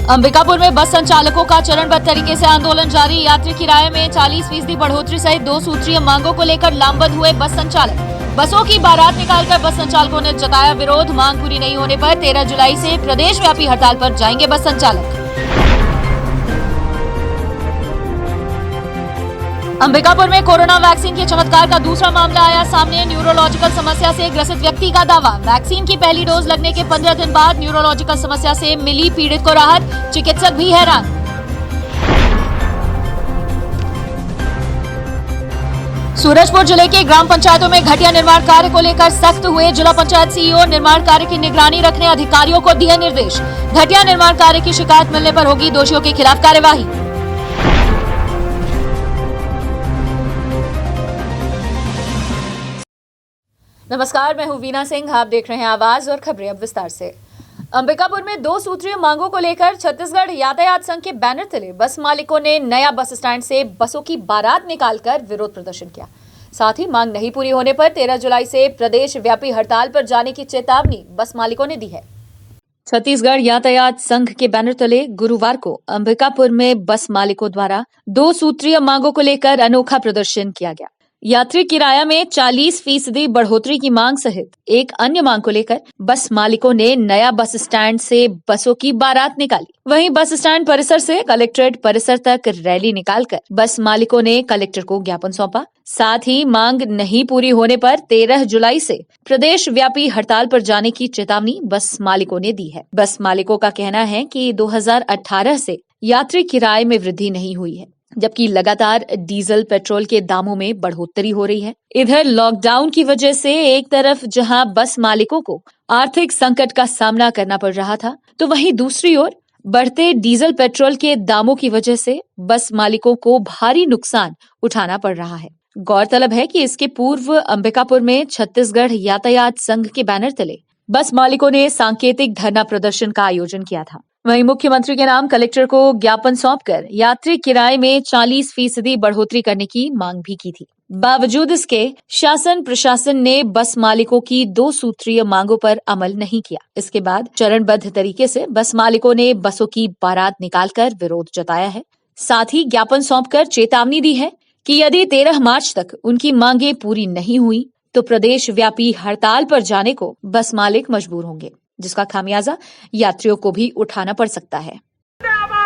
अंबिकापुर में बस संचालकों का चरणबद्ध तरीके से आंदोलन जारी। यात्री किराए में 40% बढ़ोतरी सहित 2 सूत्रीय मांगों को लेकर लामबंद हुए बस संचालक। बसों की बारात निकालकर बस संचालकों ने जताया विरोध। मांग पूरी नहीं होने पर 13 जुलाई से प्रदेश व्यापी हड़ताल पर जाएंगे बस संचालक। अंबिकापुर में कोरोना वैक्सीन के चमत्कार का दूसरा मामला आया सामने। न्यूरोलॉजिकल समस्या से ग्रसित व्यक्ति का दावा, वैक्सीन की पहली डोज लगने के 15 दिन बाद न्यूरोलॉजिकल समस्या से मिली पीड़ित को राहत, चिकित्सक भी हैरान। सूरजपुर जिले के ग्राम पंचायतों में घटिया निर्माण कार्य को लेकर सख्त हुए जिला पंचायत सीईओ। निर्माण कार्य की निगरानी रखने अधिकारियों को दिए निर्देश। घटिया निर्माण कार्य की शिकायत मिलने पर होगी दोषियों के खिलाफ कार्यवाही। नमस्कार, मैं हूं वीना सिंह। आप देख रहे हैं आवाज और खबरें अब विस्तार से। अंबिकापुर में 2 सूत्रीय मांगों को लेकर छत्तीसगढ़ यातायात संघ के बैनर तले बस मालिकों ने नया बस स्टैंड से बसों की बारात निकालकर विरोध प्रदर्शन किया। साथ ही मांग नहीं पूरी होने पर 13 जुलाई से प्रदेश व्यापी हड़ताल पर जाने की चेतावनी बस मालिकों ने दी है। छत्तीसगढ़ यातायात संघ के बैनर तले गुरुवार को अंबिकापुर में बस मालिकों द्वारा 2 सूत्रीय मांगों को लेकर अनोखा प्रदर्शन किया गया। यात्री किराया में 40% बढ़ोतरी की मांग सहित एक अन्य मांग को लेकर बस मालिकों ने नया बस स्टैंड से बसों की बारात निकाली। वहीं बस स्टैंड परिसर से कलेक्ट्रेट परिसर तक रैली निकालकर बस मालिकों ने कलेक्टर को ज्ञापन सौंपा। साथ ही मांग नहीं पूरी होने पर 13 जुलाई से प्रदेश व्यापी हड़ताल पर जाने की चेतावनी बस मालिकों ने दी है। बस मालिकों का कहना है कि 2018 से यात्री किराए में वृद्धि नहीं हुई है, जबकि लगातार डीजल पेट्रोल के दामों में बढ़ोतरी हो रही है। इधर लॉकडाउन की वजह से एक तरफ जहां बस मालिकों को आर्थिक संकट का सामना करना पड़ रहा था, तो वहीं दूसरी ओर बढ़ते डीजल पेट्रोल के दामों की वजह से बस मालिकों को भारी नुकसान उठाना पड़ रहा है। गौरतलब है कि इसके पूर्व अंबिकापुर में छत्तीसगढ़ यातायात संघ के बैनर तले बस मालिकों ने सांकेतिक धरना प्रदर्शन का आयोजन किया था। वहीं मुख्यमंत्री के नाम कलेक्टर को ज्ञापन सौंपकर यात्री किराए में 40% बढ़ोतरी करने की मांग भी की थी। बावजूद इसके शासन प्रशासन ने बस मालिकों की 2 सूत्रीय मांगों पर अमल नहीं किया। इसके बाद चरणबद्ध तरीके से बस मालिकों ने बसों की बारात निकालकर विरोध जताया है। साथ ही ज्ञापन सौंपकर चेतावनी दी है कि यदि 13 मार्च तक उनकी मांगे पूरी नहीं हुई तो प्रदेश व्यापी हड़ताल पर जाने को बस मालिक मजबूर होंगे, जिसका खामियाजा यात्रियों को भी उठाना पड़ सकता है।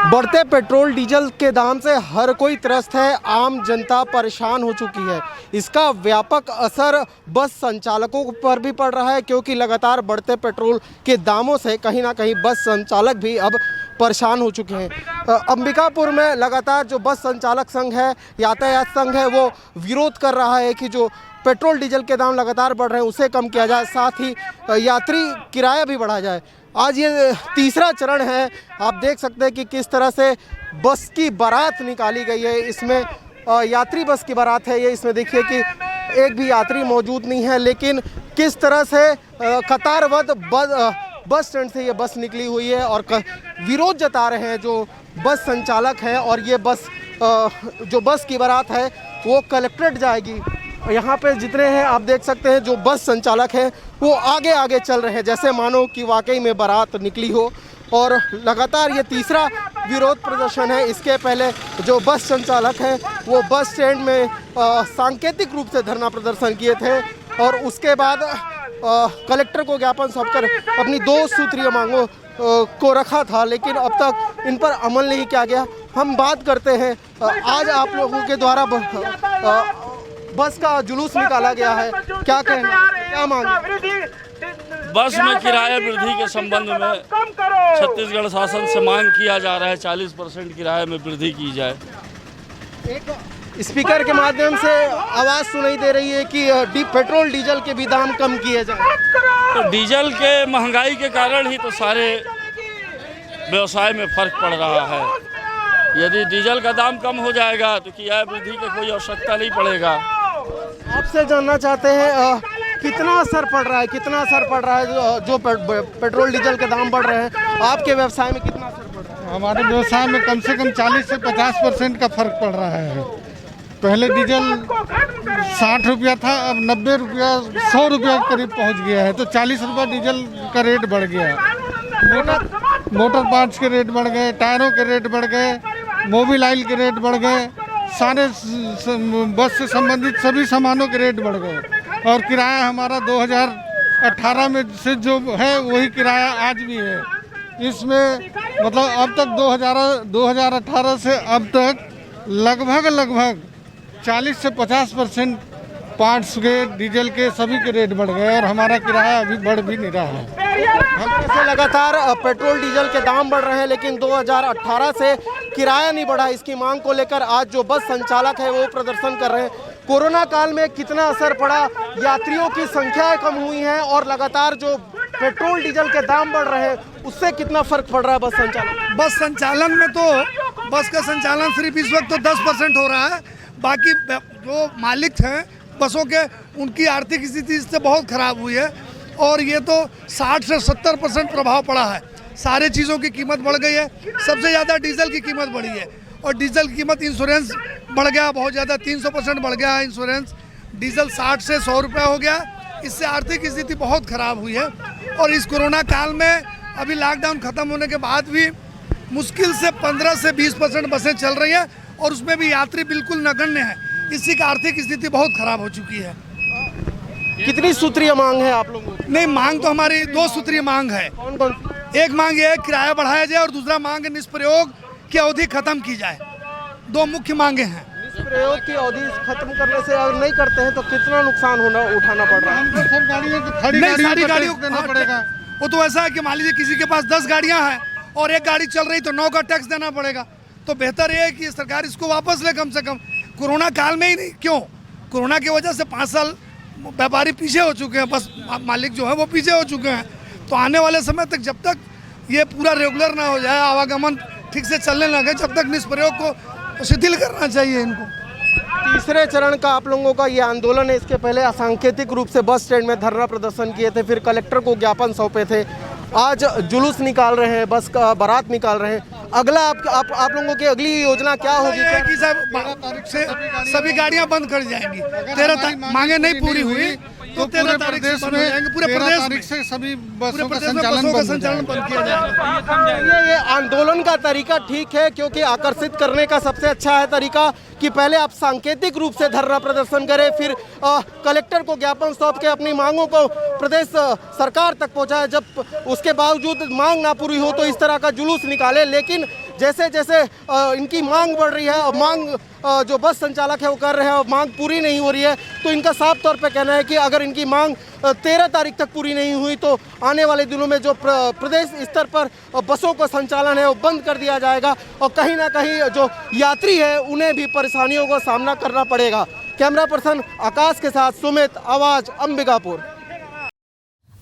बढ़ते पेट्रोल डीजल के दाम से हर कोई त्रस्त है, आम जनता परेशान हो चुकी है। इसका व्यापक असर बस संचालकों पर भी पड़ रहा है, क्योंकि लगातार बढ़ते पेट्रोल के दामों से कहीं ना कहीं बस संचालक भी अब परेशान हो चुके हैं। अंबिकापुर में लगातार जो बस संचालक संघ है, यातायात संघ है, वो विरोध कर रहा है कि जो पेट्रोल डीजल के दाम लगातार बढ़ रहे हैं उसे कम किया जाए, साथ ही यात्री किराया भी बढ़ाया जाए। आज ये तीसरा चरण है। आप देख सकते हैं कि किस तरह से बस की बारात निकाली गई है। इसमें यात्री बस की बारात है ये। इसमें देखिए कि एक भी यात्री मौजूद नहीं है, लेकिन किस तरह से कतारबद्ध बस स्टैंड से ये बस निकली हुई है और विरोध जता रहे हैं जो बस संचालक हैं। और ये बस जो बस की बारात है वो कलेक्ट्रेट जाएगी। यहाँ पे जितने हैं आप देख सकते हैं, जो बस संचालक हैं वो आगे आगे चल रहे हैं, जैसे मानो कि वाकई में बारात निकली हो। और लगातार ये तीसरा विरोध प्रदर्शन है। इसके पहले जो बस संचालक हैं वो बस स्टैंड में सांकेतिक रूप से धरना प्रदर्शन किए थे और उसके बाद कलेक्टर को ज्ञापन सौंपकर अपनी 2 सूत्रीय मांगों को रखा था, लेकिन अब तक इन पर अमल नहीं किया गया। हम बात करते हैं, आज आप लोगों के द्वारा बस का जुलूस निकाला गया है, क्या कहना, क्या मांग? बस में किराया वृद्धि के संबंध में छत्तीसगढ़ शासन से मांग किया जा रहा है 40% किराए में वृद्धि की जाए। एक स्पीकर के माध्यम से आवाज़ सुनाई दे रही है कि पेट्रोल डीजल के भी दाम कम किए जाए। तो डीजल के महंगाई के कारण ही तो सारे व्यवसाय में फर्क पड़ रहा है। यदि डीजल का दाम कम हो जाएगा तो किराया वृद्धि की कोई आवश्यकता नहीं पड़ेगा। आपसे जानना चाहते हैं कितना असर पड़ रहा है, जो पेट्रोल डीजल के दाम बढ़ रहे हैं, आपके व्यवसाय में कितना असर पड़ रहा है? हमारे व्यवसाय में कम से कम 40 से 50% का फर्क पड़ रहा है। पहले डीजल 60 रुपया था, अब 90 रुपया 100 रुपया करीब पहुंच गया है, तो 40 रुपया डीजल का रेट बढ़ गया। मोटर पार्ट्स के रेट बढ़ गए, टायरों के रेट बढ़ गए, मोबिल ऑयल के रेट बढ़ गए, सारे बस से संबंधित सभी सामानों के रेट बढ़ गए। और किराया हमारा 2018 में से जो है वही किराया आज भी है। इसमें मतलब अब तक 2018 से अब तक लगभग 40 से 50% पार्ट्स के, डीजल के, सभी के रेट बढ़ गए और हमारा किराया अभी बढ़ भी नहीं रहा है। जैसे लगातार पेट्रोल डीजल के दाम बढ़ रहे हैं लेकिन 2018 से किराया नहीं बढ़ा। इसकी मांग को लेकर आज जो बस संचालक है वो प्रदर्शन कर रहे हैं। कोरोना काल में कितना असर पड़ा, यात्रियों की संख्याएं कम हुई हैं और लगातार जो पेट्रोल डीजल के दाम बढ़ रहे हैं उससे कितना फर्क पड़ रहा है बस संचालन? बस संचालन में तो बस का संचालन सिर्फ इस वक्त तो 10% हो रहा है। बाकी जो मालिक हैं बसों के, उनकी आर्थिक स्थिति इससे बहुत ख़राब हुई है और ये तो 60 से 70% प्रभाव पड़ा है। सारे चीज़ों की कीमत बढ़ गई है। सबसे ज़्यादा डीजल की कीमत बढ़ी है और डीजल की कीमत, इंश्योरेंस बढ़ गया बहुत ज़्यादा, 300% बढ़ गया है इंश्योरेंस। डीजल 60 से 100 रुपये हो गया। इससे आर्थिक स्थिति बहुत ख़राब हुई है और इस कोरोना काल में अभी लॉकडाउन ख़त्म होने के बाद भी मुश्किल से 15 से 20% बसें चल रही हैं और उसमें भी यात्री बिल्कुल नगण्य है। इसी का आर्थिक स्थिति बहुत ख़राब हो चुकी है। कितनी सूत्रीय मांग है आप लोगों की? नहीं, मांग तो हमारी 2 सूत्रीय मांग है। कौन कौन सी? एक मांग ये है किराया बढ़ाया जाए और दूसरा मांग है निष्प्रयोग की अवधि खत्म की जाए। 2 मुख्य मांगे हैं। प्रयोग की अवधि खत्म करने से अगर नहीं करते हैं तो कितना नुकसान उठाना पड़ रहा है? हमको सब गाड़ियों को खड़ी नहीं, गाड़ियों सारी को गाड़ियों टैक्स देना पड़ेगा। वो तो ऐसा है कि मान लीजिए किसी के पास 10 गाड़ियां हैं और एक गाड़ी चल रही तो 9 का टैक्स देना पड़ेगा। तो बेहतर ये है कि सरकार इसको वापस ले कम से कम। कोरोना काल में ही नहीं, क्यों, कोरोना की वजह से 5 साल व्यापारी पीछे हो चुके हैं, बस मालिक जो है वो पीछे हो चुके हैं। तो आने वाले समय तक जब तक ये पूरा रेगुलर ना हो जाए, आवागमन ठीक से चलने लगे, जब तक निष्प्रयोग को शिथिल करना चाहिए इनको। तीसरे चरण का आप लोगों का ये आंदोलन है। इसके पहले असंकेतिक रूप से बस स्टैंड में धरना प्रदर्शन किए थे, फिर कलेक्टर को ज्ञापन सौंपे थे, आज जुलूस निकाल रहे हैं, बस का बारात निकाल रहे हैं। अगला आप लोगों की अगली योजना क्या होगी? ये है कि साहब 13 तारीख से सभी गाड़ियां बंद कर जाएंगी। 13 तारीख मांगे नहीं पूरी हुई तो 13 तारीख से बंद हो जाएंगे। पूरे प्रदेश से सभी पूरे बसों का प्रदेश में बसों का संचालन बंद किया जाएगा। ये आंदोलन का तरीका ठीक है क्योंकि आकर्षित करने का सबसे अच्छा है तरीका कि पहले आप सांकेतिक रूप से धरना प्रदर्शन करें, फिर कलेक्टर को ज्ञापन सौंप के अपनी मांगों को प्रदेश सरकार तक पहुंचाए। जब उसके बावजूद मांग ना पूरी हो तो इस तरह का जुलूस निकाले। लेकिन जैसे जैसे इनकी मांग बढ़ रही है और मांग जो बस संचालक है वो कर रहे हैं और मांग पूरी नहीं हो रही है, तो इनका साफ तौर पे कहना है कि अगर इनकी मांग 13 तारीख तक पूरी नहीं हुई तो आने वाले दिनों में जो प्रदेश स्तर पर बसों का संचालन है वो बंद कर दिया जाएगा और कहीं ना कहीं जो यात्री है उन्हें भी परेशानियों का सामना करना पड़ेगा। कैमरा पर्सन आकाश के साथ सुमित, आवाज अंबिकापुर।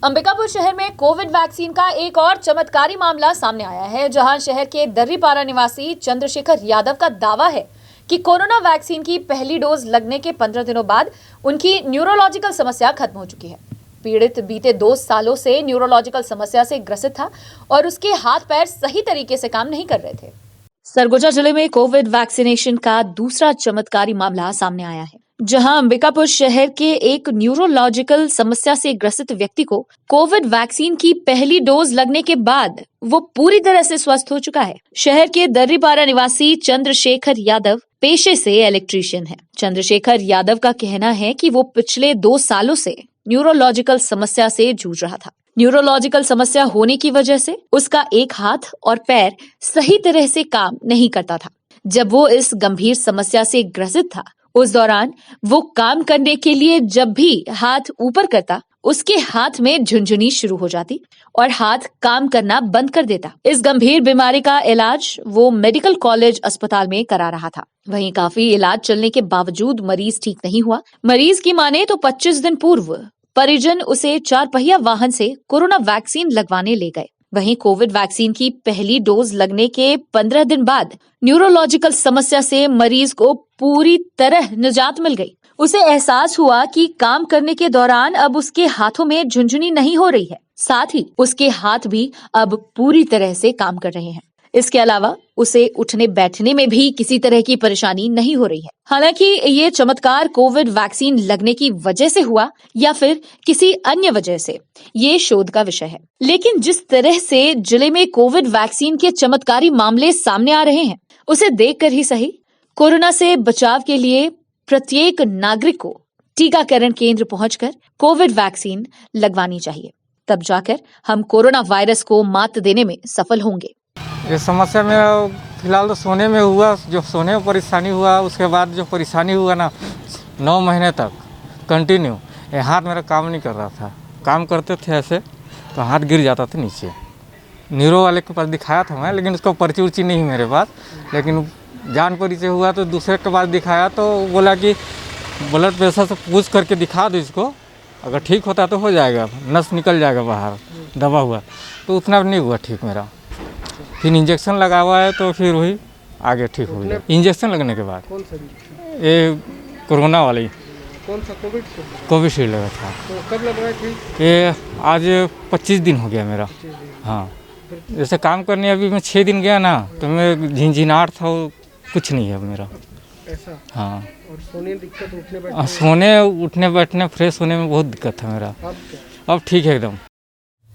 अंबिकापुर शहर में कोविड वैक्सीन का एक और चमत्कारी मामला सामने आया है, जहां शहर के दर्रीपारा निवासी चंद्रशेखर यादव का दावा है कि कोरोना वैक्सीन की पहली डोज लगने के 15 दिनों बाद उनकी न्यूरोलॉजिकल समस्या खत्म हो चुकी है। पीड़ित बीते 2 सालों से न्यूरोलॉजिकल समस्या से ग्रसित था और उसके हाथ पैर सही तरीके से काम नहीं कर रहे थे। सरगुजा जिले में कोविड वैक्सीनेशन का दूसरा चमत्कारी मामला सामने आया है, जहां अंबिकापुर शहर के एक न्यूरोलॉजिकल समस्या से ग्रसित व्यक्ति को कोविड वैक्सीन की पहली डोज लगने के बाद वो पूरी तरह से स्वस्थ हो चुका है। शहर के दर्रीपारा निवासी चंद्रशेखर यादव पेशे से इलेक्ट्रीशियन है। चंद्रशेखर यादव का कहना है कि वो पिछले 2 सालों से न्यूरोलॉजिकल समस्या से जूझ रहा था। न्यूरोलॉजिकल समस्या होने की वजह से उसका एक हाथ और पैर सही तरह से काम नहीं करता था। जब वो इस गंभीर समस्या से ग्रसित था, उस दौरान वो काम करने के लिए जब भी हाथ ऊपर करता, उसके हाथ में झुनझुनी शुरू हो जाती और हाथ काम करना बंद कर देता। इस गंभीर बीमारी का इलाज वो मेडिकल कॉलेज अस्पताल में करा रहा था। वहीं काफी इलाज चलने के बावजूद मरीज ठीक नहीं हुआ। मरीज की माने तो 25 दिन पूर्व परिजन उसे 4 पहिया वाहन से कोरोना वैक्सीन लगवाने ले गए। वहीं कोविड वैक्सीन की पहली डोज लगने के 15 दिन बाद न्यूरोलॉजिकल समस्या से मरीज को पूरी तरह निजात मिल गई। उसे एहसास हुआ कि काम करने के दौरान अब उसके हाथों में झुनझुनी नहीं हो रही है, साथ ही उसके हाथ भी अब पूरी तरह से काम कर रहे हैं। इसके अलावा उसे उठने बैठने में भी किसी तरह की परेशानी नहीं हो रही है। हालांकि ये चमत्कार कोविड वैक्सीन लगने की वजह से हुआ या फिर किसी अन्य वजह से, ये शोध का विषय है। लेकिन जिस तरह से जिले में कोविड वैक्सीन के चमत्कारी मामले सामने आ रहे हैं, उसे देखकर ही सही कोरोना से बचाव के लिए प्रत्येक नागरिक को टीकाकरण केंद्र पहुंचकर कोविड वैक्सीन लगवानी चाहिए। तब जाकर हम कोरोना वायरस को मात देने में सफल होंगे। ये समस्या मेरा फिलहाल तो सोने में हुआ, जो सोने में परेशानी हुआ, उसके बाद जो परेशानी हुआ ना 9 महीने तक कंटिन्यू, ये हाथ मेरा काम नहीं कर रहा था। काम करते थे ऐसे तो हाथ गिर जाता था नीचे। न्यूरो वाले के पास दिखाया था मैं, लेकिन उसको पर्ची उर्ची नहीं मेरे पास। लेकिन जान परिचय हुआ तो दूसरे के पास दिखाया तो बोला कि ब्लड प्रेशर से पूछ करके दिखा दो इसको, अगर ठीक होता तो हो जाएगा, नस निकल जाएगा बाहर, दबा हुआ। तो उतना नहीं हुआ ठीक मेरा। फिर इंजेक्शन लगा हुआ है तो फिर वही आगे ठीक हो गया। इंजेक्शन लगने के बाद कौन सा? ये कोरोना वाली कौन सा? कोविशील्ड लगा था। तो कब लगवाए थे? ये आज 25 दिन हो गया मेरा। हाँ, जैसे काम करने अभी मैं 6 दिन गया ना तो मैं झिनझिनाहट था, वो कुछ नहीं है मेरा ऐसा। हाँ, और सोने दिक्कत, उठने बैठने? सोने उठने बैठने फ्रेश होने में बहुत दिक्कत था मेरा। अब ठीक है एकदम।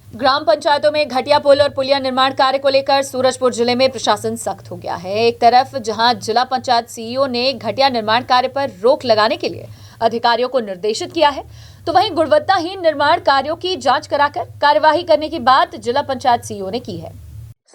ग्राम पंचायतों में घटिया पुल और पुलिया निर्माण कार्य को लेकर सूरजपुर जिले में प्रशासन सख्त हो गया है। एक तरफ जहां जिला पंचायत सीईओ ने घटिया निर्माण कार्य पर रोक लगाने के लिए अधिकारियों को निर्देशित किया है, तो वहीं गुणवत्ताहीन निर्माण कार्यों की जांच कराकर कार्यवाही करने की बात जिला पंचायत सीईओ ने की है।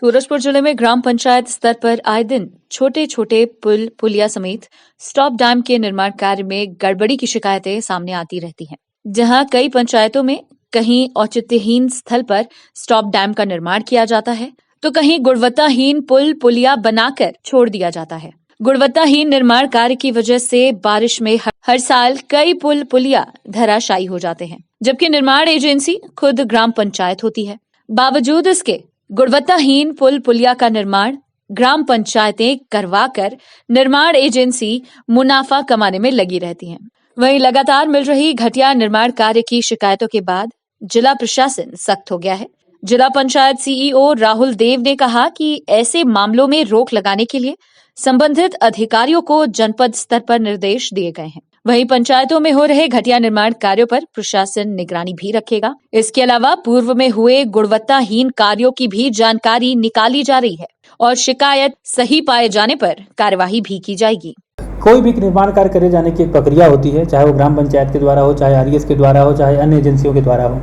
सूरजपुर जिले में ग्राम पंचायत स्तर पर आए दिन छोटे छोटे पुल पुलिया समेत स्टॉप डैम के निर्माण कार्य में गड़बड़ी की शिकायतें सामने आती रहती हैं। जहां कई पंचायतों में कहीं औचित्यहीन स्थल पर स्टॉप डैम का निर्माण किया जाता है तो कहीं गुणवत्ताहीन पुल पुलिया बनाकर छोड़ दिया जाता है। गुणवत्ताहीन निर्माण कार्य की वजह से बारिश में हर साल कई पुल पुलिया धराशायी हो जाते हैं, जबकि निर्माण एजेंसी खुद ग्राम पंचायत होती है। बावजूद इसके गुणवत्ताहीन पुल पुलिया का निर्माण ग्राम पंचायतें करवाकर निर्माण एजेंसी मुनाफा कमाने में लगी रहती हैं। वहीं लगातार मिल रही घटिया निर्माण कार्य की शिकायतों के बाद जिला प्रशासन सख्त हो गया है। जिला पंचायत सीईओ राहुल देव ने कहा कि ऐसे मामलों में रोक लगाने के लिए संबंधित अधिकारियों को जनपद स्तर पर निर्देश दिए गए हैं। वहीं पंचायतों में हो रहे घटिया निर्माण कार्यों पर प्रशासन निगरानी भी रखेगा। इसके अलावा पूर्व में हुए गुणवत्ताहीन कार्यों की भी जानकारी निकाली जा रही है और शिकायत सही पाए जाने पर कार्यवाही भी की जाएगी। कोई भी निर्माण कार्य करे जाने की एक प्रक्रिया होती है, चाहे वो ग्राम पंचायत के द्वारा हो, चाहे आरईएस के द्वारा हो, चाहे अन्य एजेंसियों के द्वारा हो।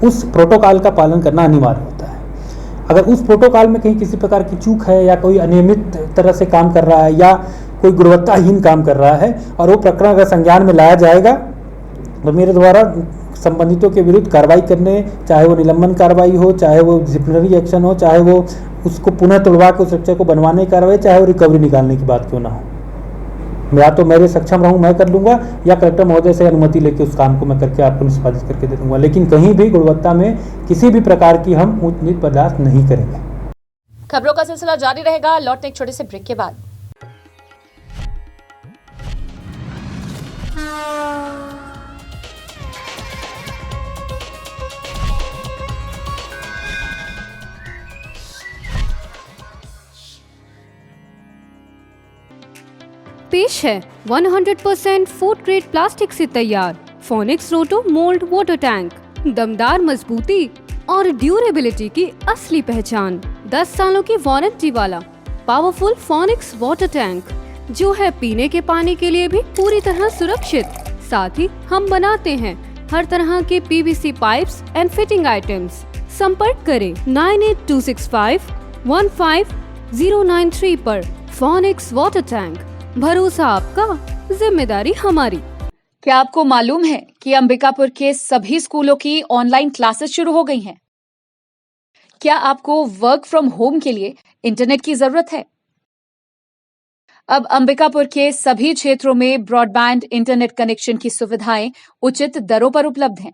उस प्रोटोकॉल का पालन करना अनिवार्य होता है। अगर उस प्रोटोकॉल में कहीं किसी प्रकार की चूक है या कोई अनियमित तरह से काम कर रहा है या कोई गुणवत्ताहीन काम कर रहा है और वो प्रकरण अगर संज्ञान में लाया जाएगा तो मेरे द्वारा संबंधितों के विरुद्ध कार्रवाई करने, चाहे वो निलंबन कार्रवाई हो, चाहे वो डिसिप्लिनरी एक्शन हो, चाहे वो उसको पुनः तोड़वा के उस स्ट्रक्चर को बनवाने की कार्रवाई, चाहे वो रिकवरी निकालने की बात क्यों ना हो, या तो मेरे सक्षम रहूं मैं कर लूंगा या कलेक्टर महोदय से अनुमति लेके उस काम को मैं करके आपको निष्पादित करके दे दूंगा। लेकिन कहीं भी गुणवत्ता में किसी भी प्रकार की हम ऊंच नीच बर्दाश्त नहीं करेंगे। खबरों का सिलसिला जारी रहेगा, लौटने एक छोटे से ब्रेक के बाद। पेश है 100% फूड ग्रेड प्लास्टिक से तैयार फोनिक्स रोटो मोल्ड वाटर टैंक। दमदार मजबूती और ड्यूरेबिलिटी की असली पहचान। 10 सालों की वारंटी वाला पावरफुल फोनिक्स वाटर टैंक जो है पीने के पानी के लिए भी पूरी तरह सुरक्षित। साथ ही हम बनाते हैं हर तरह के PVC pipes and fitting items. संपर्क करें 9826515093 पर। फोनिक्स वाटर टैंक, भरोसा आपका, जिम्मेदारी हमारी। क्या आपको मालूम है कि अंबिकापुर के सभी स्कूलों की ऑनलाइन क्लासेस शुरू हो गई हैं? क्या आपको वर्क फ्रॉम होम के लिए इंटरनेट की जरूरत है? अब अंबिकापुर के सभी क्षेत्रों में ब्रॉडबैंड इंटरनेट कनेक्शन की सुविधाएं उचित दरों पर उपलब्ध हैं।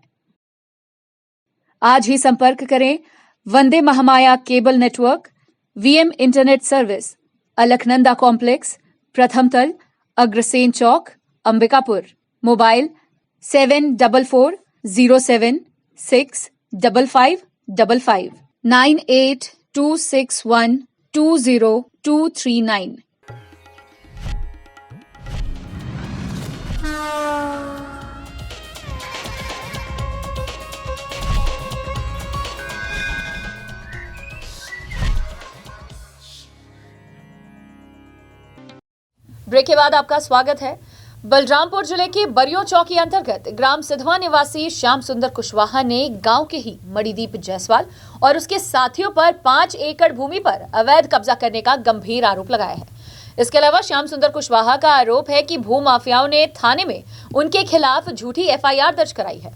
आज ही संपर्क करें Vande Mahamaya cable network, VM internet service, Alaknanda complex, प्रथम तल, अग्रसेन चौक, अंबिकापुर। मोबाइल 7440765555 98261261 20,239। ब्रेक के बाद आपका स्वागत है। बलरामपुर जिले के बरियो चौकी अंतर्गत ग्राम सिधवा निवासी श्याम सुंदर कुशवाहा ने गांव के ही मणिदीप जायसवाल और उसके साथियों पर 5 एकड़ भूमि पर अवैध कब्जा करने का गंभीर आरोप लगाया है। इसके अलावा श्याम सुंदर कुशवाहा का आरोप है कि भूमाफियाओं ने थाने में उनके खिलाफ झूठी एफआईआर दर्ज कराई है।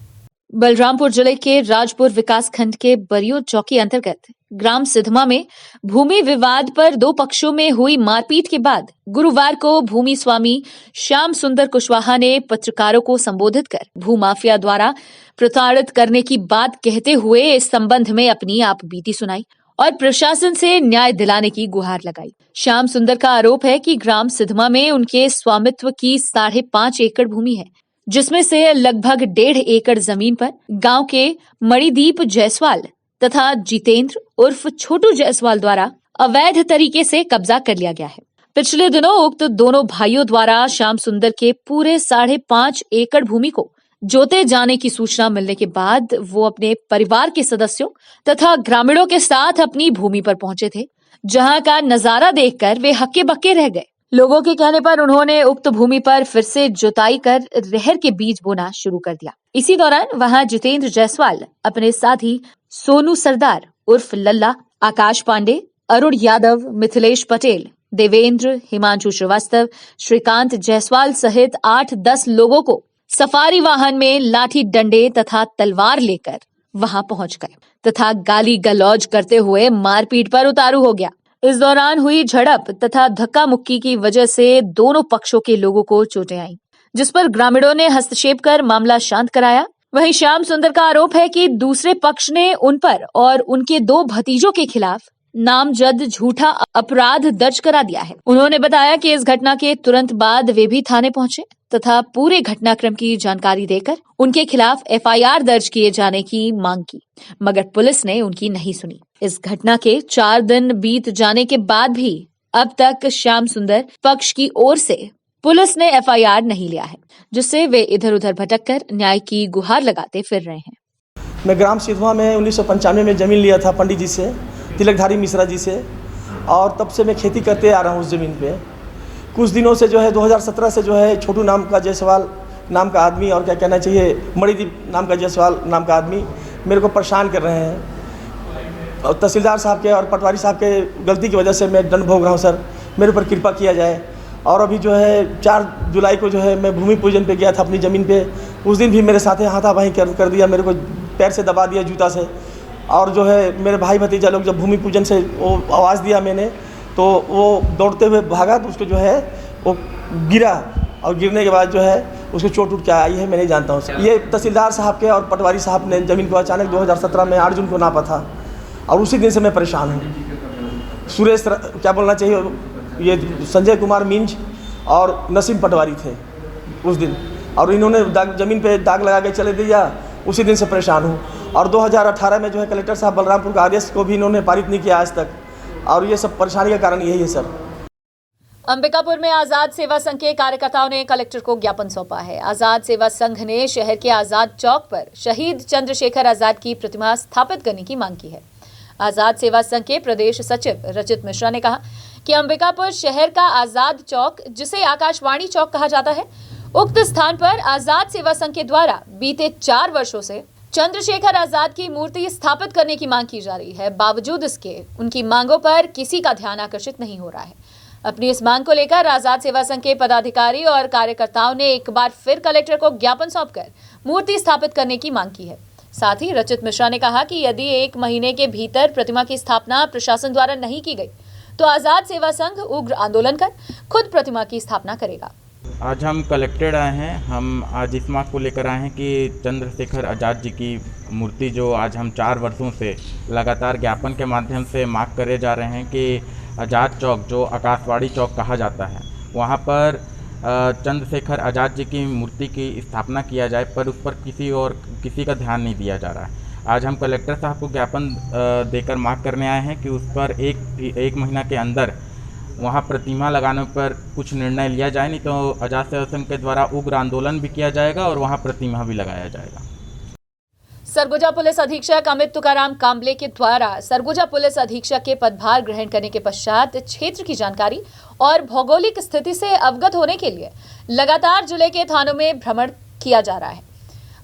बलरामपुर जिले के राजपुर विकास खंड के बरियो चौकी अंतर्गत ग्राम सिधमा में भूमि विवाद पर 2 पक्षों में हुई मारपीट के बाद गुरुवार को भूमि स्वामी श्याम सुंदर कुशवाहा ने पत्रकारों को संबोधित कर भूमाफिया द्वारा प्रताड़ित करने की बात कहते हुए इस संबंध में अपनी आपबीती सुनाई और प्रशासन से न्याय दिलाने की गुहार लगाई। श्याम सुंदर का आरोप है कि ग्राम सिधमा में उनके स्वामित्व की 5.5 एकड़ भूमि है, जिसमें से लगभग 1.5 एकड़ जमीन पर गांव के मणिदीप जायसवाल तथा जितेंद्र उर्फ छोटू जायसवाल द्वारा अवैध तरीके से कब्जा कर लिया गया है। पिछले दिनों उक्त दोनों भाइयों द्वारा श्याम सुंदर के पूरे 5.5 एकड़ भूमि को जोते जाने की सूचना मिलने के बाद वो अपने परिवार के सदस्यों तथा ग्रामीणों के साथ अपनी भूमि पर पहुंचे थे, जहां का नजारा देखकर वे हक्के बक्के रह गए। लोगों के कहने पर उन्होंने उक्त भूमि पर फिर से जुताई कर रहर के बीज बोना शुरू कर दिया। इसी दौरान वहां जितेंद्र जायसवाल अपने साथी सोनू सरदार उर्फ लल्ला, आकाश पांडे, अरुण यादव, मिथिलेश पटेल, देवेंद्र, हिमांशु श्रीवास्तव, श्रीकांत जायसवाल सहित 8-10 लोगों को सफारी वाहन में लाठी डंडे तथा तलवार लेकर वहां पहुंच गए तथा गाली गलौज करते हुए मारपीट पर उतारू हो गया। इस दौरान हुई झड़प तथा धक्का मुक्की की वजह से दोनों पक्षों के लोगों को चोटें आईं, जिस पर ग्रामीणों ने हस्तक्षेप कर मामला शांत कराया। वहीं श्याम सुंदर का आरोप है कि दूसरे पक्ष ने उन पर और उनके 2 भतीजों के खिलाफ नामजद झूठा अपराध दर्ज करा दिया है। उन्होंने बताया कि इस घटना के तुरंत बाद वे भी थाने पहुंचे तथा पूरे घटनाक्रम की जानकारी देकर उनके खिलाफ एफआईआर दर्ज किए जाने की मांग की, मगर पुलिस ने उनकी नहीं सुनी। इस घटना के 4 दिन बीत जाने के बाद भी अब तक श्याम सुंदर पक्ष की ओर से पुलिस ने एफआईआर नहीं लिया है, जिससे वे इधर उधर भटक कर न्याय की गुहार लगाते फिर रहे हैं। मैं ग्राम सिधवा में 1995 में ज़मीन लिया था पंडित जी से, तिलकधारी मिश्रा जी से, और तब से मैं खेती करते आ रहा हूँ उस ज़मीन पे। कुछ दिनों से जो है 2017 से जो है छोटू नाम का जायसवाल नाम का आदमी, और क्या कहना चाहिए मणिदीप नाम का जायसवाल नाम का आदमी मेरे को परेशान कर रहे हैं। और तहसीलदार साहब के और पटवारी साहब के गलती की वजह से मैं दंड भोग रहा हूँ। सर मेरे ऊपर कृपा किया जाए। और अभी जो है 4 जुलाई को जो है मैं भूमि पूजन पे गया था अपनी ज़मीन पे। उस दिन भी मेरे साथ हाथापाई कर दिया, मेरे को पैर से दबा दिया जूता से। और जो है मेरे भाई भतीजा लोग जब भूमि पूजन से वो आवाज़ दिया मैंने, तो वो दौड़ते हुए भागा, तो उसको जो है वो गिरा, और गिरने के बाद जो है उसको चोट उठ के आई है, मैं नहीं जानता हूँ। ये तहसीलदार साहब के और पटवारी साहब ने ज़मीन को अचानक 2017 में 8 जून को नापा था, और उसी दिन से मैं परेशान हूँ। सुरेश क्या बोलना चाहिए, ये संजय कुमार मिंज और नसीम पटवारी थे उस दिन, और इन्होंने ज़मीन पे दाग लगा के चले दिया। उसी दिन से परेशान हूँ। और 2018 में जो है कलेक्टर साहब बलरामपुर का आदेश को भी इन्होंने पारित नहीं किया आज तक, और ये सब परेशानी का कारण यही है। सर अंबिकापुर में आजाद सेवा संघ के कार्यकर्ताओं ने कलेक्टर को ज्ञापन सौंपा है। आजाद सेवा संघ ने शहर के आजाद चौक पर शहीद चंद्रशेखर आजाद की प्रतिमा स्थापित करने की मांग की है। आजाद सेवा संघ के प्रदेश सचिव रचित मिश्रा ने कहा कि अंबिकापुर शहर का आजाद चौक, जिसे आकाशवाणी चौक कहा जाता है, उक्त स्थान पर आजाद सेवा संघ के द्वारा बीते 4 वर्षों से चंद्रशेखर आजाद की मूर्ति स्थापित करने की मांग की जा रही है। बावजूद इसके उनकी मांगों पर किसी का ध्यान आकर्षित नहीं हो रहा है। अपनी इस मांग को लेकर आजाद सेवा संघ के पदाधिकारी और कार्यकर्ताओं ने एक बार फिर कलेक्टर को ज्ञापन सौंपकर मूर्ति स्थापित करने की मांग की है। साथ ही रचित मिश्रा ने कहा कि यदि 1 महीने के भीतर प्रतिमा की स्थापना प्रशासन द्वारा नहीं की गई तो आजाद सेवा संघ उग्र आंदोलन कर खुद प्रतिमा की स्थापना करेगा। आज हम कलेक्टेड आए हैं। हम आज इस मांग को लेकर आए हैं कि चंद्रशेखर आज़ाद जी की मूर्ति, जो आज हम 4 वर्षों से लगातार ज्ञापन के माध्यम से मांग करे जा रहे हैं कि आज़ाद चौक, जो आकाशवाणी चौक कहा जाता है, वहाँ पर चंद्रशेखर आज़ाद जी की मूर्ति की स्थापना किया जाए, पर उस पर किसी का ध्यान नहीं दिया जा रहा है। आज हम कलेक्टर साहब को ज्ञापन देकर मांग करने आए हैं कि उस पर एक महीना के अंदर वहाँ प्रतिमा लगाने पर कुछ निर्णय लिया जाए, नहीं तो आजाद सेवा संघ के द्वारा उग्र आंदोलन भी किया जाएगा और वहाँ प्रतिमा भी लगाया जाएगा। सरगुजा पुलिस अधीक्षक अमित तुकाराम कांबले के द्वारा सरगुजा पुलिस अधीक्षक के पदभार ग्रहण करने के पश्चात क्षेत्र की जानकारी और भौगोलिक स्थिति से अवगत होने के लिए लगातार जिले के थानों में भ्रमण किया जा रहा है।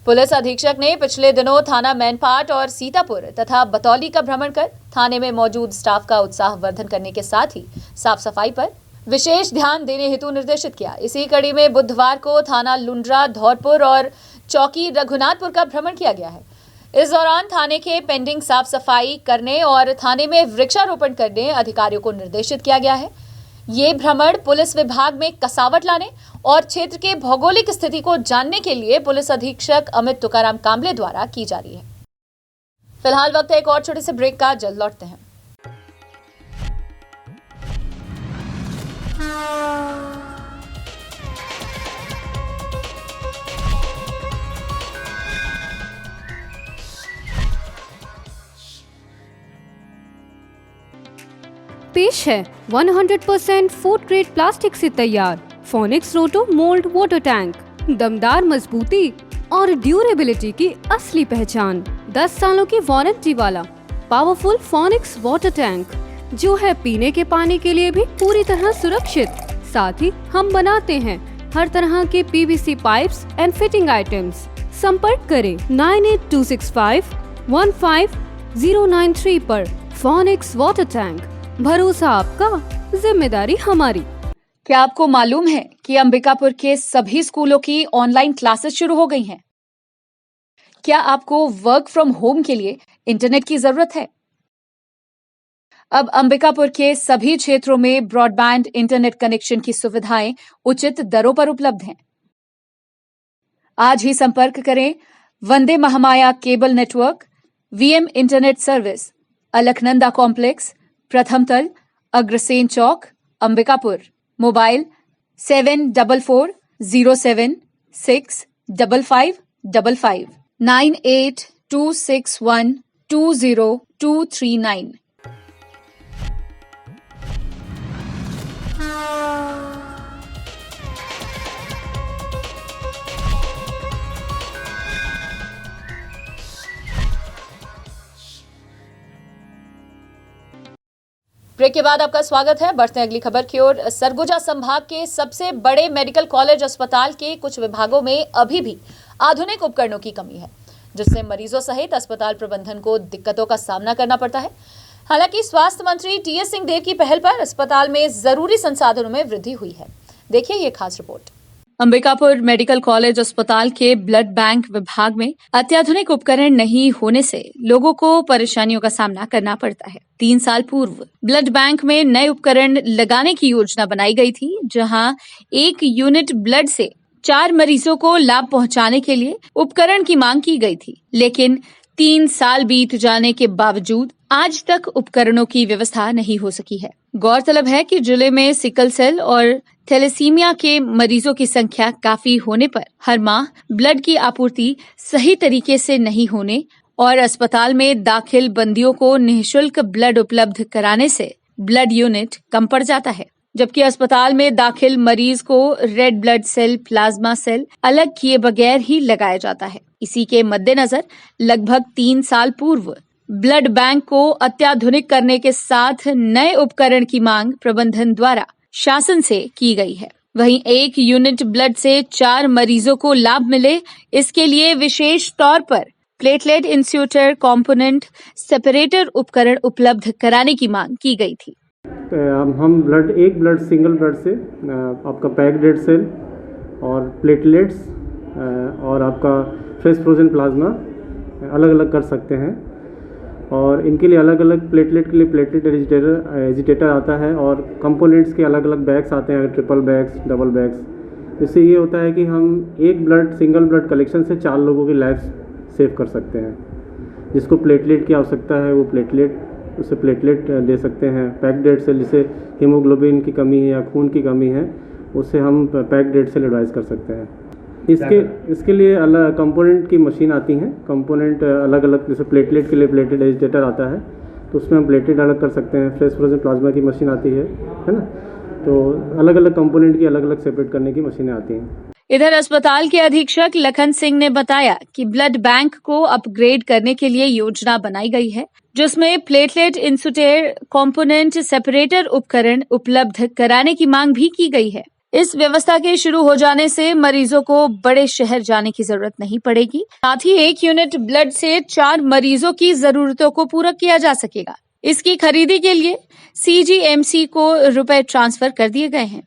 पुलिस अधीक्षक ने पिछले दिनों थाना मैनपाट और सीतापुर तथा बतौली का भ्रमण कर थाने में मौजूद स्टाफ का उत्साहवर्धन करने के साथ ही साफ सफाई पर विशेष ध्यान देने हेतु निर्देशित किया। इसी कड़ी में बुधवार को थाना लुंड्रा, धौरपुर और चौकी रघुनाथपुर का भ्रमण किया गया है। इस दौरान थाने के पेंडिंग साफ सफाई करने और थाने में वृक्षारोपण करने अधिकारियों को निर्देशित किया गया है। ये भ्रमण पुलिस विभाग में कसावट लाने और क्षेत्र के भौगोलिक स्थिति को जानने के लिए पुलिस अधीक्षक अमित तुकाराम कांबले द्वारा की जा रही है। फिलहाल वक्त है एक और छोटे से ब्रेक का, जल्द लौटते हैं। पेश है 100% फूड ग्रेड प्लास्टिक से तैयार फोनिक्स रोटो मोल्ड वाटर टैंक। दमदार मजबूती और ड्यूरेबिलिटी की असली पहचान। 10 सालों की वारंटी वाला पावरफुल फोनिक्स वाटर टैंक जो है पीने के पानी के लिए भी पूरी तरह सुरक्षित। साथ ही हम बनाते हैं हर तरह के PVC pipes and fitting items. संपर्क करें 9826515093 पर। फोनिक्स वाटर टैंक, भरोसा आपका, जिम्मेदारी हमारी। क्या आपको मालूम है कि अंबिकापुर के सभी स्कूलों की ऑनलाइन क्लासेस शुरू हो गई हैं? क्या आपको वर्क फ्रॉम होम के लिए इंटरनेट की जरूरत है? अब अंबिकापुर के सभी क्षेत्रों में ब्रॉडबैंड इंटरनेट कनेक्शन की सुविधाएं उचित दरों पर उपलब्ध हैं। आज ही संपर्क करें Vande Mahamaya cable network, VM internet service, Alaknanda complex, प्रथम तल, अग्रसेन चौक, अंबिकापुर। मोबाइल 7440765555 9826120239। ब्रेक के बाद आपका स्वागत है। बढ़ते हैं अगली खबर की ओर। सरगुजा संभाग के सबसे बड़े मेडिकल कॉलेज अस्पताल के कुछ विभागों में अभी भी आधुनिक उपकरणों की कमी है, जिससे मरीजों सहित अस्पताल प्रबंधन को दिक्कतों का सामना करना पड़ता है। हालांकि स्वास्थ्य मंत्री टीएस सिंहदेव की पहल पर अस्पताल में जरूरी संसाधनों में वृद्धि हुई है। देखिए ये खास रिपोर्ट। अंबिकापुर मेडिकल कॉलेज अस्पताल के ब्लड बैंक विभाग में अत्याधुनिक उपकरण नहीं होने से लोगों को परेशानियों का सामना करना पड़ता है। 3 साल पूर्व ब्लड बैंक में नए उपकरण लगाने की योजना बनाई गई थी, जहां 1 यूनिट ब्लड से 4 मरीजों को लाभ पहुंचाने के लिए उपकरण की मांग की गई थी। लेकिन 3 साल बीत जाने के बावजूद आज तक उपकरणों की व्यवस्था नहीं हो सकी है। गौरतलब है कि जिले में सिकल सेल और थैलेसीमिया के मरीजों की संख्या काफी होने पर हर माह ब्लड की आपूर्ति सही तरीके से नहीं होने और अस्पताल में दाखिल बंदियों को निःशुल्क ब्लड उपलब्ध कराने से ब्लड यूनिट कम पड़ जाता है, जबकि अस्पताल में दाखिल मरीज को red blood cell, plasma cell अलग किए बगैर ही लगाया जाता है। इसी के मद्देनजर लगभग 3 साल पूर्व ब्लड बैंक को अत्याधुनिक करने के साथ नए उपकरण की मांग प्रबंधन द्वारा शासन से की गई है। वहीं 1 यूनिट ब्लड से 4 मरीजों को लाभ मिले, इसके लिए विशेष तौर पर प्लेटलेट इंस्यूटर कॉम्पोनेंट सेपरेटर उपकरण उपलब्ध कराने की मांग की गई थी। हम एक ब्लड सिंगल ब्लड से आपका पैक्ड रेड सेल और प्लेटलेट्स और आपका फ्रेश फ्रोजन प्लाज्मा अलग अलग कर सकते हैं, और इनके लिए अलग अलग प्लेटलेट के लिए प्लेटलेट एजिटेटर आता है और कंपोनेंट्स के अलग अलग बैग्स आते हैं, ट्रिपल बैग्स, डबल बैग्स। इससे ये होता है कि हम एक सिंगल ब्लड कलेक्शन से 4 लोगों की लाइफ सेव कर सकते हैं। जिसको प्लेटलेट की आवश्यकता है वो उसे प्लेटलेट दे सकते हैं। पैक्ड रेड सेल, जिसे हीमोग्लोबिन की कमी है या खून की कमी है, उससे हम पैक्ड रेड सेल एडवाइस कर सकते हैं। इसके लिए अलग कंपोनेंट की मशीन आती हैं, कंपोनेंट अलग अलग, जैसे प्लेटलेट के लिए प्लेटेड एजिटेटर आता है, तो उसमें हम प्लेटेड अलग कर सकते हैं। फ्रेश फ्रोजन प्लाज्मा की मशीन आती है ना, तो अलग अलग कंपोनेंट की अलग अलग सेपरेट करने की मशीनें आती हैं। इधर अस्पताल के अधीक्षक लखन सिंह ने बताया कि ब्लड बैंक को अपग्रेड करने के लिए योजना बनाई गई है, जिसमें प्लेटलेट इंसुलेटर कंपोनेंट सेपरेटर उपकरण उपलब्ध कराने की मांग भी की गई है। इस व्यवस्था के शुरू हो जाने से मरीजों को बड़े शहर जाने की जरूरत नहीं पड़ेगी। साथ ही 1 यूनिट ब्लड से 4 मरीजों की जरूरतों को पूरा किया जा सकेगा। इसकी खरीदी के लिए CGMC को रुपए ट्रांसफर कर दिए गए हैं।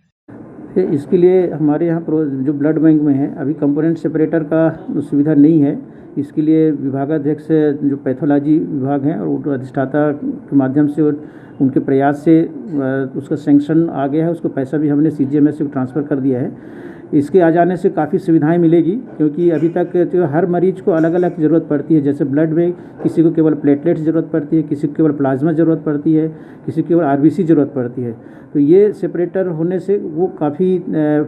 इसके लिए हमारे यहाँ जो ब्लड बैंक में है, अभी कंपोनेंट सेपरेटर का सुविधा नहीं है। इसके लिए विभागाध्यक्ष जो पैथोलॉजी विभाग हैं और अधिष्ठाता के माध्यम से उनके प्रयास से उसका सैंक्शन आ गया है, उसको पैसा भी हमने CGMS को ट्रांसफ़र कर दिया है। इसके आ जाने से काफ़ी सुविधाएं मिलेगी, क्योंकि अभी तक जो हर मरीज को अलग अलग ज़रूरत पड़ती है। जैसे ब्लड में किसी को केवल प्लेटलेट्स ज़रूरत पड़ती है, किसी को केवल प्लाज्मा ज़रूरत पड़ती है, किसी को केवल RBC ज़रूरत पड़ती है। तो ये सेपरेटर होने से वो काफ़ी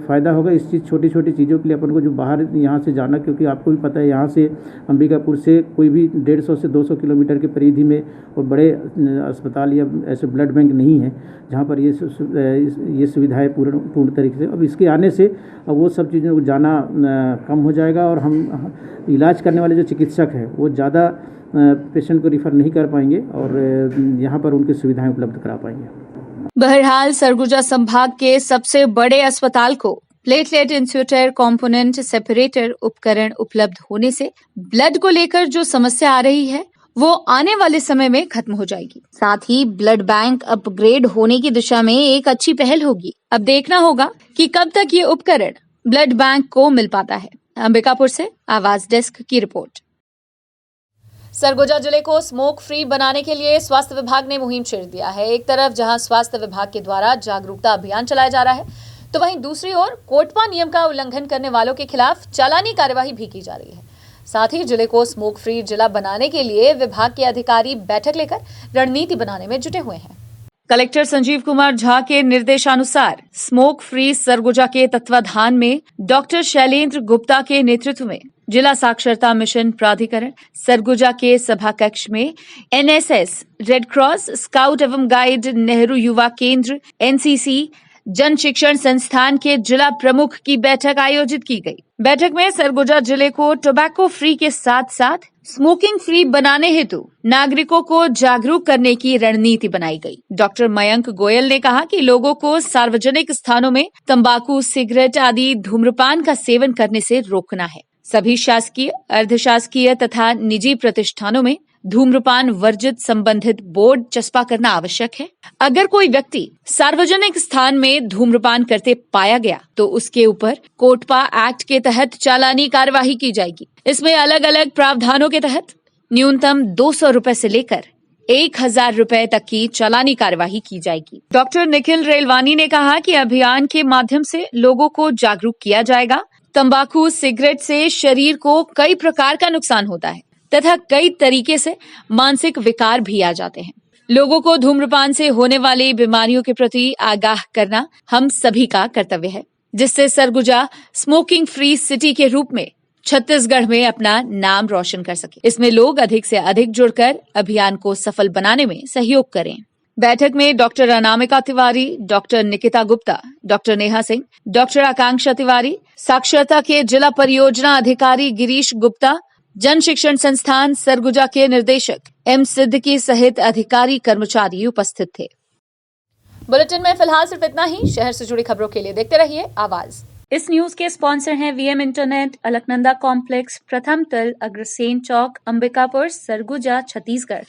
फ़ायदा होगा। इस चीज़ छोटी छोटी चीज़ों के लिए अपन को जो बाहर यहाँ से जाना, क्योंकि आपको भी पता है यहाँ से अंबिकापुर से कोई भी 150 से 200 किलोमीटर के परिधि में और बड़े अस्पताल या ऐसे ब्लड बैंक नहीं है जहाँ पर ये सुविधाएं पूर्ण तरीके से। अब इसके आने से अब वो सब चीज़ों को जाना कम हो जाएगा और हम इलाज करने वाले जो चिकित्सक हैं वो ज़्यादा पेशेंट को रिफ़र नहीं कर पाएंगे और यहाँ पर उनकी सुविधाएं उपलब्ध करा पाएंगे। बहरहाल सरगुजा संभाग के सबसे बड़े अस्पताल को प्लेटलेट इंसुलेटर कंपोनेंट सेपरेटर उपकरण उपलब्ध होने से ब्लड को लेकर जो समस्या आ रही है वो आने वाले समय में खत्म हो जाएगी। साथ ही ब्लड बैंक अपग्रेड होने की दिशा में एक अच्छी पहल होगी। अब देखना होगा कि कब तक ये उपकरण ब्लड बैंक को मिल पाता है। अंबिकापुर से आवाज डेस्क की रिपोर्ट। सरगुजा जिले को स्मोक फ्री बनाने के लिए स्वास्थ्य विभाग ने मुहिम छेड़ दिया है। एक तरफ जहां स्वास्थ्य विभाग के द्वारा जागरूकता अभियान चलाया जा रहा है, तो वहीं दूसरी ओर कोटपा नियम का उल्लंघन करने वालों के खिलाफ चालानी कार्यवाही भी की जा रही है। साथ ही जिले को स्मोक फ्री जिला बनाने के लिए विभाग के अधिकारी बैठक लेकर रणनीति बनाने में जुटे हुए हैं। कलेक्टर संजीव कुमार झा के निर्देशानुसार स्मोक फ्री सरगुजा के तत्वाधान में डॉक्टर शैलेंद्र गुप्ता के नेतृत्व में जिला साक्षरता मिशन प्राधिकरण सरगुजा के सभा कक्ष में NSS, रेड क्रॉस, स्काउट एवं गाइड, नेहरू युवा केंद्र, NCC, जन शिक्षण संस्थान के जिला प्रमुख की बैठक आयोजित की गई। बैठक में सरगुजा जिले को टोबैको फ्री के साथ साथ स्मोकिंग फ्री बनाने हेतु नागरिकों को जागरूक करने की रणनीति बनाई गई। डॉक्टर मयंक गोयल ने कहा कि लोगों को सार्वजनिक स्थानों में तंबाकू, सिगरेट आदि धूम्रपान का सेवन करने से रोकना है। सभी शासकीय, अर्धशासकीय तथा निजी प्रतिष्ठानों में धूम्रपान वर्जित संबंधित बोर्ड चस्पा करना आवश्यक है। अगर कोई व्यक्ति सार्वजनिक स्थान में धूम्रपान करते पाया गया तो उसके ऊपर कोटपा एक्ट के तहत चालानी कार्यवाही की जाएगी। इसमें अलग अलग प्रावधानों के तहत न्यूनतम 200 रुपए से लेकर 1000 रुपए तक की चालानी कार्यवाही की जाएगी। डॉक्टर निखिल रेलवानी ने कहा कि अभियान के माध्यम से लोगों को जागरूक किया जाएगा। तंबाकू, सिगरेट से शरीर को कई प्रकार का नुकसान होता है तथा कई तरीके से मानसिक विकार भी आ जाते हैं। लोगों को धूम्रपान से होने वाली बीमारियों के प्रति आगाह करना हम सभी का कर्तव्य है, जिससे सरगुजा स्मोकिंग फ्री सिटी के रूप में छत्तीसगढ़ में अपना नाम रोशन कर सके। इसमें लोग अधिक से अधिक जुड़कर अभियान को सफल बनाने में सहयोग करें। बैठक में doctor Anamika Tiwari, doctor Nikita Gupta, doctor Neha Singh, doctor Akanksha Tiwari, साक्षरता के जिला परियोजना अधिकारी गिरीश गुप्ता, जन शिक्षण संस्थान सरगुजा के निदेशक M सिद्दीकी सहित अधिकारी कर्मचारी उपस्थित थे। बुलेटिन में फिलहाल सिर्फ इतना ही। शहर से जुड़ी खबरों के लिए देखते रहिए आवाज। इस न्यूज के स्पॉन्सर हैं VM इंटरनेट, अलकनंदा कॉम्प्लेक्स, प्रथम तल, अग्रसेन चौक, अंबिकापुर, सरगुजा, छत्तीसगढ़।